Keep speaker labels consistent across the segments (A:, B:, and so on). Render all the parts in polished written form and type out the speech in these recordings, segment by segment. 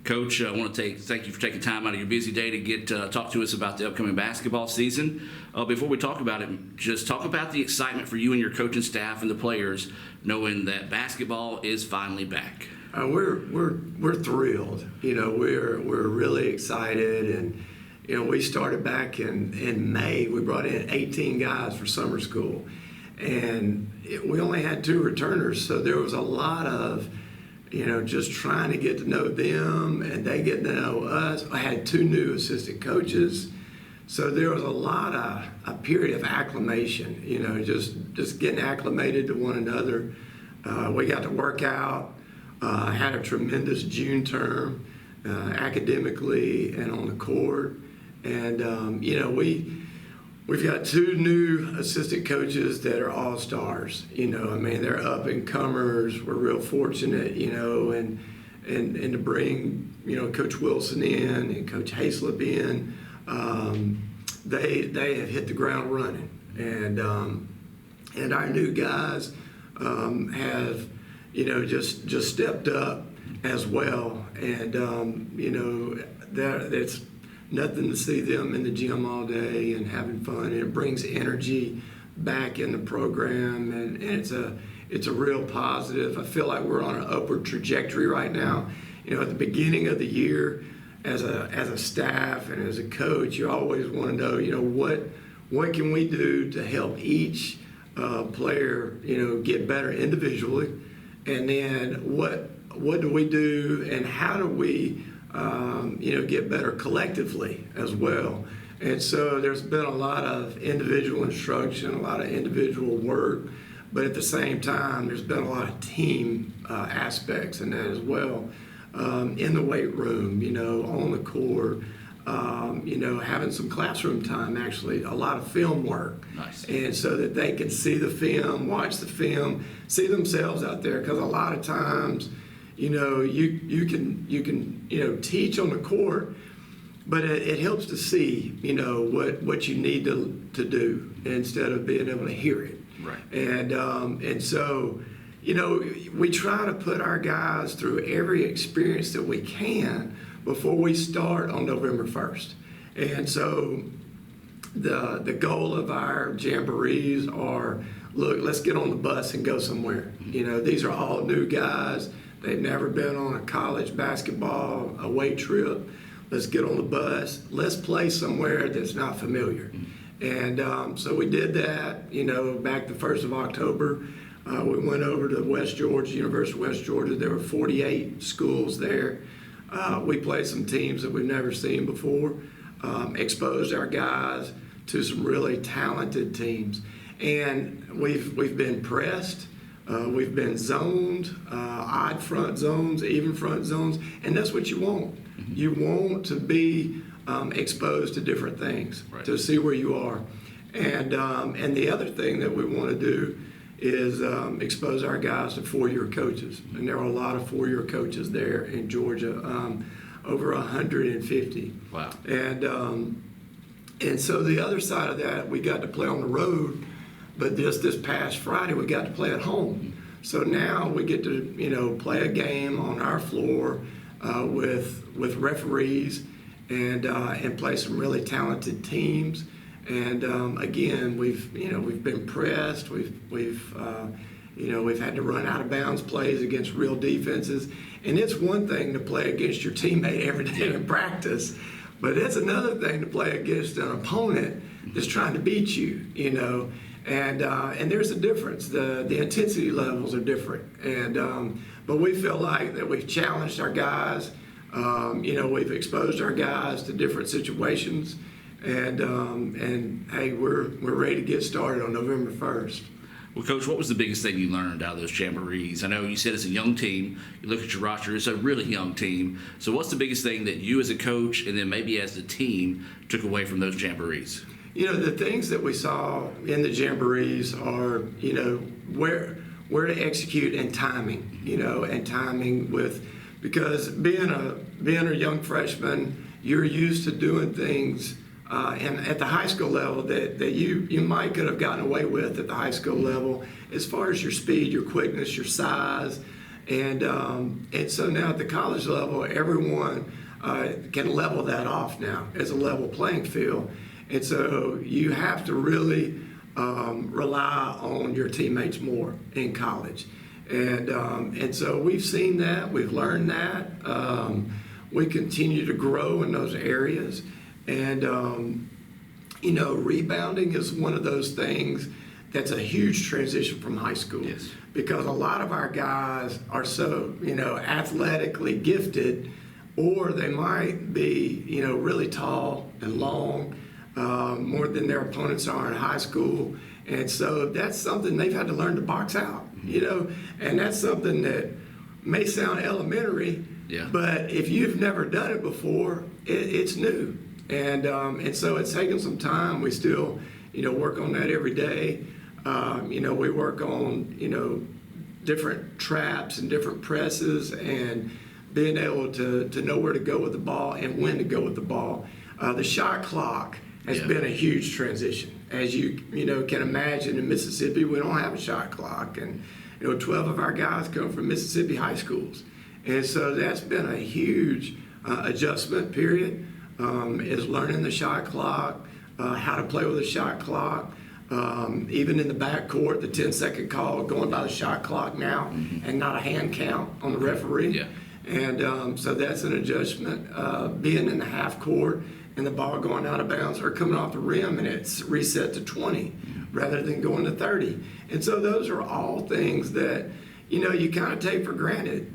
A: Coach, I want to thank you for taking time out of your busy day to get talk to us about the upcoming basketball season. Before we talk about it, just talk about the excitement for you and your coaching staff and the players, knowing that basketball is finally back.
B: We're thrilled. We're really excited, and we started back in May. We brought in 18 guys for summer school, and we only had 2 returners, so there was a lot of just trying to get to know them and they get to know us. I had 2 new assistant coaches, so there was a period of acclimation. Just getting acclimated to one another. We got to work out. Had a tremendous June term, academically and on the court. And, we've got 2 new assistant coaches that are all-stars. They're up-and-comers. We're real fortunate, and to bring, Coach Wilson in and Coach Hayslip in. They have hit the ground running. And our new guys have just stepped up as well, and it's nothing to see them in the gym all day and having fun, and it brings energy back in the program, and it's a real positive. I feel like we're on an upward trajectory right now. At the beginning of the year, as a staff and as a coach, you always want to know, what can we do to help each player, get better individually. And then what do we do, and how do we, get better collectively as well? And so there's been a lot of individual instruction, a lot of individual work, but at the same time, there's been a lot of team aspects in that as well. In the weight room, on the court, having some classroom time, actually, a lot of film work.
A: Nice. And
B: so that they can see the film, watch the film, see themselves out there, because a lot of times, you can teach on the court, but it helps to see, what you need to do instead of being able to hear it.
A: Right.
B: And so, we try to put our guys through every experience that we can before we start on November 1st. And so the goal of our jamborees are, look, let's get on the bus and go somewhere. These are all new guys. They've never been on a college basketball away trip. Let's get on the bus. Let's play somewhere that's not familiar. And so we did that, back the 1st of October. We went over to West Georgia, University of West Georgia. There were 48 schools there. We played some teams that we've never seen before, exposed our guys to some really talented teams. And we've been pressed. We've been zoned, odd front zones, even front zones, and that's what you want. Mm-hmm. You want to be exposed to different things, right, to see where you are. And the other thing that we want to do is expose our guys to 4-year coaches. And there are a lot of 4-year coaches there in Georgia, over 150.
A: Wow.
B: And so the other side of that, we got to play on the road. But this past Friday, we got to play at home. So now we get to, play a game on our floor with referees and play some really talented teams. And again, we've been pressed. We've had to run out of bounds plays against real defenses. And it's one thing to play against your teammate every day in practice, but it's another thing to play against an opponent that's trying to beat you. And there's a difference. The intensity levels are different. But we feel like that we've challenged our guys. We've exposed our guys to different situations. And hey, we're ready to get started on November 1st.
A: Well, Coach, what was the biggest thing you learned out of those jamborees? I know you said it's a young team. You look at your roster, it's a really young team. So what's the biggest thing that you as a coach and then maybe as a team took away from those jamborees?
B: The things that we saw in the jamborees are, where to execute and timing, and timing because being a young freshman, you're used to doing things and at the high school level that you might could have gotten away with at the high school level as far as your speed, your quickness, your size, And so now at the college level, everyone can level that off now as a level playing field. And so you have to really rely on your teammates more in college. And so we've seen that, we've learned that. We continue to grow in those areas. And, rebounding is one of those things that's a huge transition from high school.
A: Yes.
B: Because a lot of our guys are so, athletically gifted, or they might be, really tall and long, more than their opponents are in high school. And so that's something they've had to learn to box out, and that's something that may sound elementary, but if you've never done it before, it's new. And so it's taken some time. We still, work on that every day. We work on, different traps and different presses and being able to know where to go with the ball and when to go with the ball. The shot clock has been a huge transition. As you can imagine, in Mississippi, we don't have a shot clock. And, 12 of our guys come from Mississippi high schools. And so that's been a huge adjustment period, is learning the shot clock, how to play with a shot clock. Even in the backcourt, the 10-second call, going by the shot clock now, and not a hand count on the referee.
A: Yeah.
B: And so that's an adjustment. Being in the half court and the ball going out of bounds or coming off the rim and it's reset to 20 rather than going to 30. And so those are all things that, you kind of take for granted,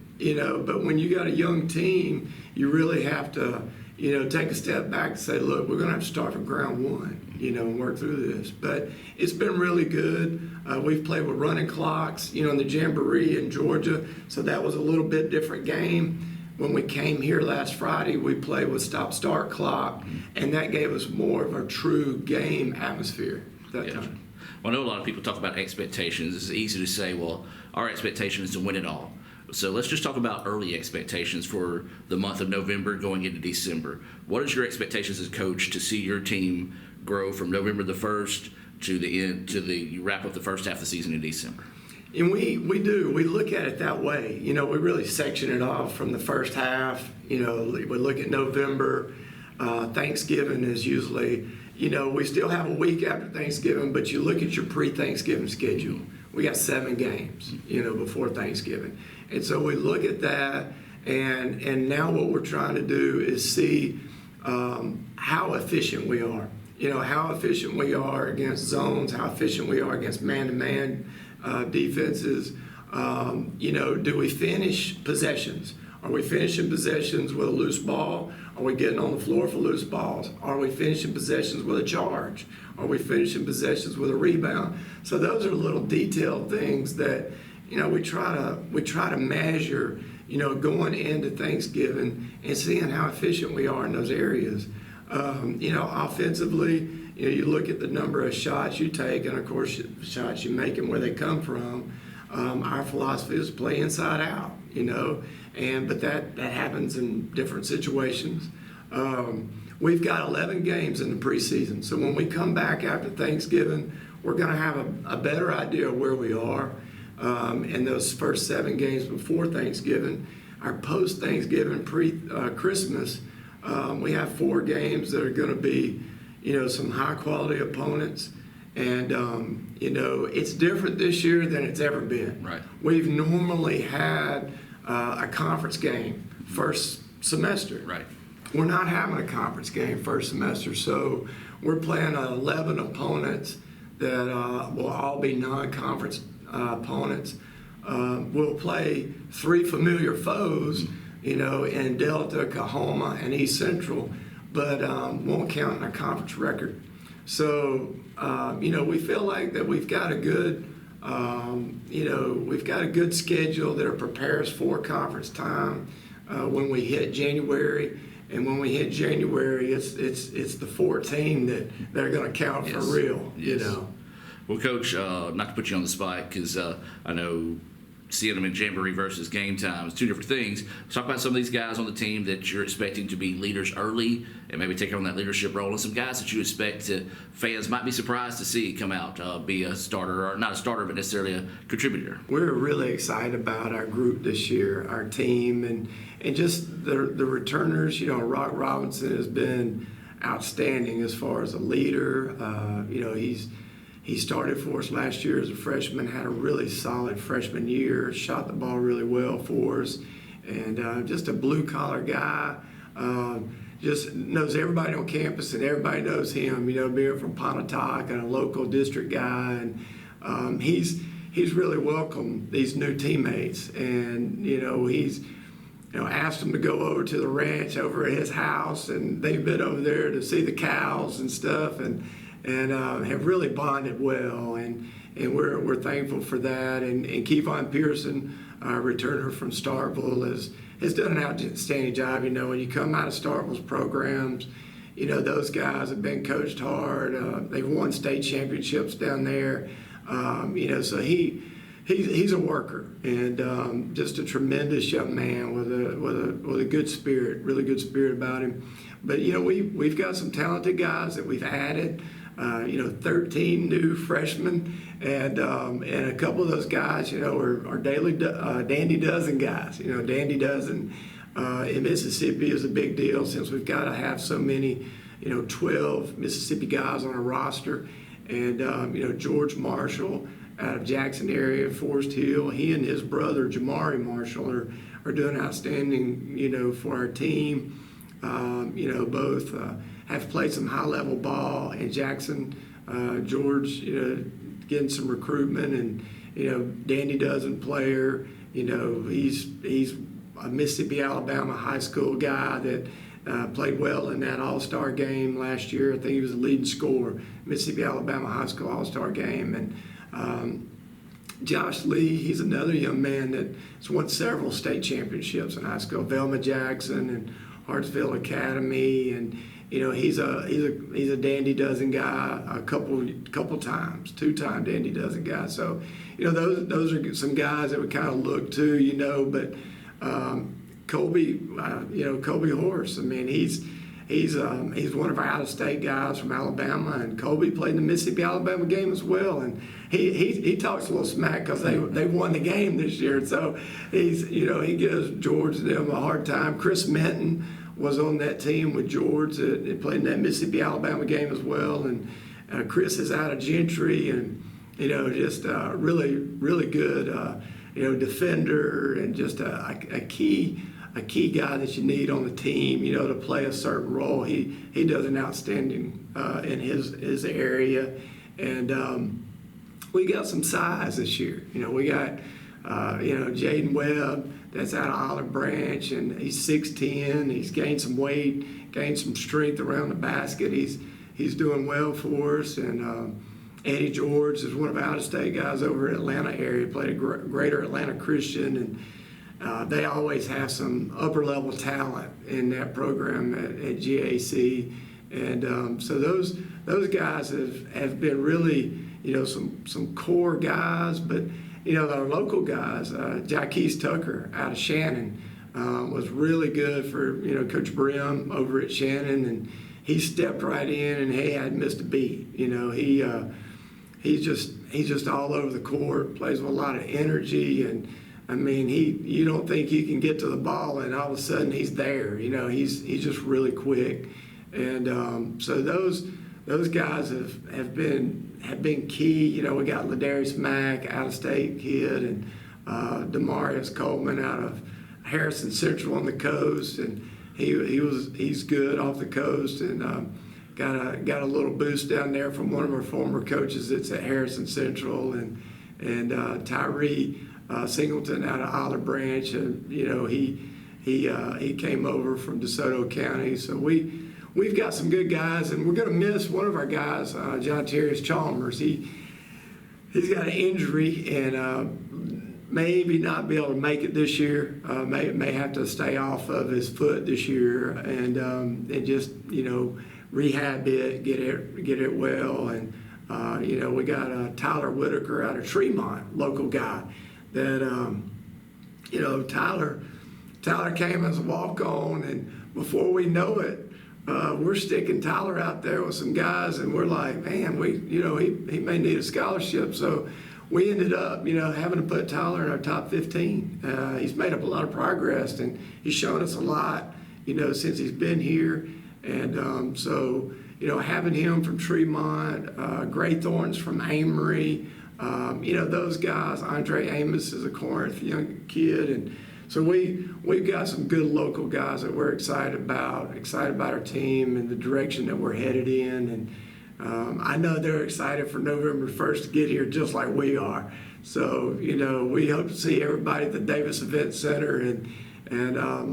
B: but when you got a young team, you really have to, take a step back and say, look, we're going to have to start from ground one, and work through this. But it's been really good. We've played with running clocks, in the Jamboree in Georgia, so that was a little bit different game. When we came here last Friday, we played with stop-start clock, and that gave us more of a true game atmosphere that time.
A: Well, I know a lot of people talk about expectations. It's easy to say, well, our expectation is to win it all. So let's just talk about early expectations for the month of November going into December. What is your expectations as coach to see your team grow from November the 1st to the end, you wrap up the first half of the season in December?
B: And we do. We look at it that way. We really section it off from the first half. We look at November. Thanksgiving is usually, we still have a week after Thanksgiving, but you look at your pre-Thanksgiving schedule. We got 7 games, before Thanksgiving. And so we look at that, and now what we're trying to do is see how efficient we are. How efficient we are against zones, how efficient we are against man-to-man defenses. Do we finish possessions? Are we finishing possessions with a loose ball? Are we getting on the floor for loose balls? Are we finishing possessions with a charge? Are we finishing possessions with a rebound? So those are little detailed things that, we try to measure, going into Thanksgiving and seeing how efficient we are in those areas. Offensively, you look at the number of shots you take, and of course, the shots you make and where they come from. Our philosophy is play inside out, but that happens in different situations. We've got 11 games in the preseason, so when we come back after Thanksgiving, we're going to have a better idea of where we are in those first 7 games before Thanksgiving. Our post-Thanksgiving, pre-Christmas, we have 4 games that are going to be, some high-quality opponents. And, it's different this year than it's ever been.
A: Right.
B: We've normally had a conference game first semester.
A: Right.
B: We're not having a conference game first semester, so we're playing 11 opponents that will all be non-conference opponents. We'll play 3 familiar foes, in Delta, Oklahoma, and East Central, but won't count in our conference record. So, we feel like that we've got a good, schedule that prepares for conference time when we hit January. And when we hit January, it's the 14 that are going to count for real,
A: Well, Coach, not to put you on the spot, because I know seeing them in Jamboree versus game time. It's two different things. Let's talk about some of these guys on the team that you're expecting to be leaders early and maybe take on that leadership role, and some guys that you expect fans might be surprised to see come out, be a starter, or not a starter, but necessarily a contributor.
B: We're really excited about our group this year, our team, and just the returners. Rock Robinson has been outstanding as far as a leader. He started for us last year as a freshman, had a really solid freshman year, shot the ball really well for us, and just a blue-collar guy. Just knows everybody on campus, and everybody knows him, being from Pontotoc and a local district guy. And he's really welcomed these new teammates. And, he's asked them to go over to the ranch over at his house, and they've been over there to see the cows and stuff, and have really bonded well, and we're thankful for that. And Kevon Pearson, our returner from Starkville, has done an outstanding job. When you come out of Starkville's programs, those guys have been coached hard. They've won state championships down there. So he's a worker, and just a tremendous young man with a good spirit, really good spirit about him. But we've got some talented guys that we've added. 13 new freshmen, and a couple of those guys, are daily Dandy Dozen guys. Dandy Dozen in Mississippi is a big deal, since we've got to have so many, 12 Mississippi guys on a roster. And George Marshall out of Jackson area, Forest Hill, he and his brother Jamari Marshall are doing outstanding, for our team. Both have played some high-level ball in Jackson. George, getting some recruitment, and Dandy Dozen player. He's a Mississippi Alabama high school guy that played well in that All-Star game last year. I think he was the leading scorer, Mississippi Alabama high school All-Star game. And Josh Lee, he's another young man that's won several state championships in high school. Velma Jackson and Hartsville Academy, and he's a Dandy Dozen guy a couple times, two-time Dandy Dozen guy. So those are some guys that we kind of look to, but Colby Horse, I mean, he's one of our out-of-state guys from Alabama, and Colby played in the Mississippi Alabama game as well, and he talks a little smack because they won the game this year. So he gives George and them a hard time. Chris Minton was on that team with George that played in that Mississippi Alabama game as well, and Chris is out of Gentry, and just really good defender, and just a key guy that you need on the team, to play a certain role. He does an outstanding in his area, and we got some size this year. We got Jaden Webb, that's out of Olive Branch, and he's 6'10". He's gained some weight, gained some strength around the basket. He's doing well for us, and Eddie George is one of our out-of-state guys over in Atlanta area. Played at Greater Atlanta Christian, and they always have some upper-level talent in that program at GAC, and so those guys have been really some core guys. But our local guys, Jaquez Tucker out of Shannon, was really good for Coach Brim over at Shannon, and he stepped right in and he hadn't missed a beat. He's just all over the court, plays with a lot of energy, and I mean you don't think he can get to the ball, and all of a sudden he's there. He's just really quick, and so those guys have been key. We got Ladarius Mack, out-of-state kid, and Demarius Coleman out of Harrison Central on the coast, and he's good off the coast, and got a little boost down there from one of our former coaches that's at Harrison Central, and Tyree Singleton out of Olive Branch, and he came over from DeSoto County. So we've got some good guys, and we're going to miss one of our guys, John Terrius Chalmers. He's got an injury, and maybe not be able to make it this year. May have to stay off of his foot this year, and just rehab it, get it well. And we got Tyler Whitaker out of Tremont, local guy that, you know, Tyler came as a walk-on, and before we know it, we're sticking Tyler out there with some guys, and we're like, man, he may need a scholarship. So we ended up, having to put Tyler in our top 15. He's made up a lot of progress, and he's shown us a lot, since he's been here. And so, having him from Tremont, Gray Thorns from Amory, those guys, Andre Amos is a Corinth young kid, and so we've got some good local guys that we're excited about our team and the direction that we're headed in. And I know they're excited for November 1st to get here just like we are. So, we hope to see everybody at the Davis Event Center, and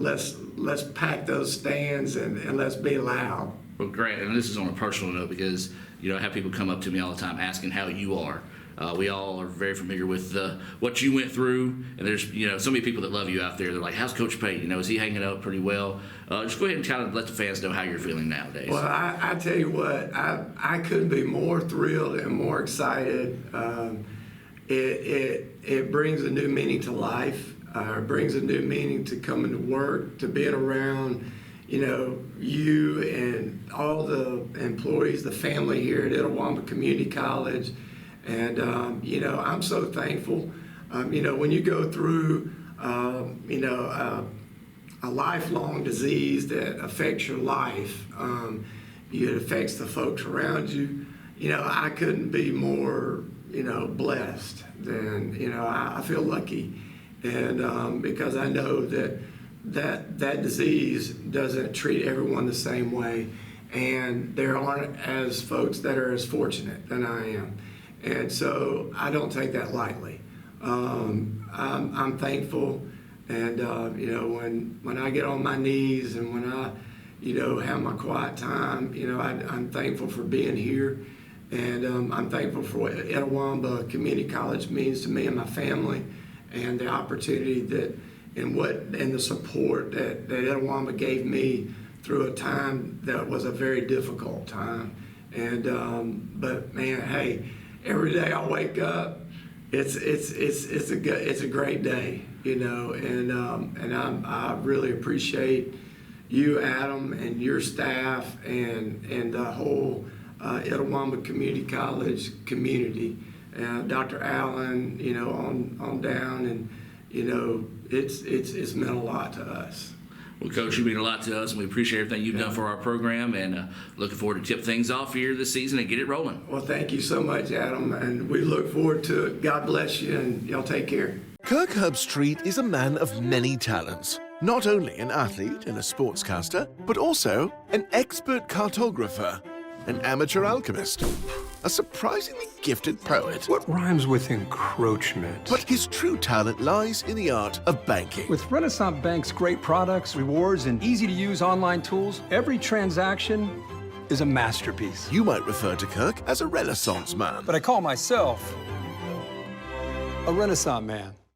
B: let's pack those stands and let's be loud.
A: Well, great. And this is on a personal note because, I have people come up to me all the time asking how you are. We all are very familiar with what you went through, and there's so many people that love you out there. They're like, "How's Coach Pate? Is he hanging up pretty well?" Just go ahead and kind of let the fans know how you're feeling nowadays.
B: Well, I tell you what, I couldn't be more thrilled and more excited. It brings a new meaning to life. It brings a new meaning to coming to work, to being around, you and all the employees, the family here at Itawamba Community College. And, I'm so thankful. When you go through, a lifelong disease that affects your life, it affects the folks around you. I couldn't be more, blessed than, I feel lucky. And because I know that disease doesn't treat everyone the same way. And there aren't as folks that are as fortunate than I am. And so I don't take that lightly. I'm thankful, and when I get on my knees and when I, have my quiet time, I'm thankful for being here, and I'm thankful for what Itawamba Community College means to me and my family, and the opportunity and the support that Itawamba gave me through a time that was a very difficult time. And but man, hey. Every day I wake up, it's a great day, and I really appreciate you, Adam, and your staff, and the whole Itawamba Community College community, Dr. Allen, on down, and it's meant a lot to us.
A: Well, Coach, you mean a lot to us, and we appreciate everything you've done for our program, and looking forward to tip things off here this season and get it rolling.
B: Well, thank you so much, Adam, and we look forward to it. God bless you, and y'all take care.
C: Kirk Herbstreit is a man of many talents. Not only an athlete and a sportscaster, but also an expert cartographer, an amateur alchemist, a surprisingly gifted poet.
D: What rhymes with encroachment?
C: But his true talent lies in the art of banking.
D: With Renaissance Bank's great products, rewards, and easy-to-use online tools, every transaction is a masterpiece.
C: You might refer to Kirk as a Renaissance man.
D: But I call myself a Renaissance man.